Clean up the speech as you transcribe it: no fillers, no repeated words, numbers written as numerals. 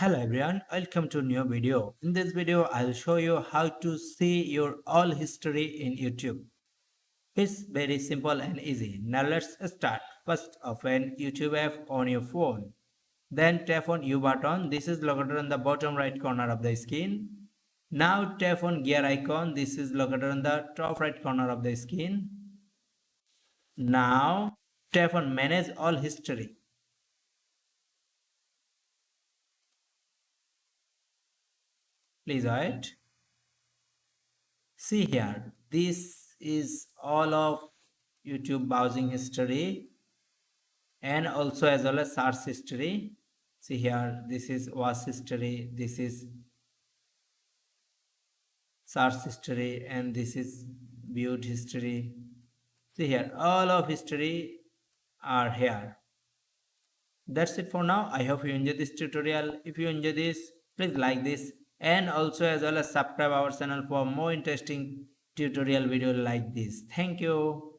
Hello everyone, welcome to a new video. In this video, I'll show you how to see your all history in YouTube. It's very simple and easy. Now let's start. First, open YouTube app on your phone. Then tap on U button. This is located on the bottom right corner of the screen. Now tap on gear icon. This is located on the top right corner of the screen. Now tap on manage all history. Please wait. See here, this is all of YouTube browsing history and also as well as search history. See here, this is watch history, this is search history, and this is viewed history. See here, all of history are here. That's it for now. I hope you enjoy this tutorial. If you enjoy this, please like this and also as well as subscribe our channel for more interesting tutorial video like this. Thank you.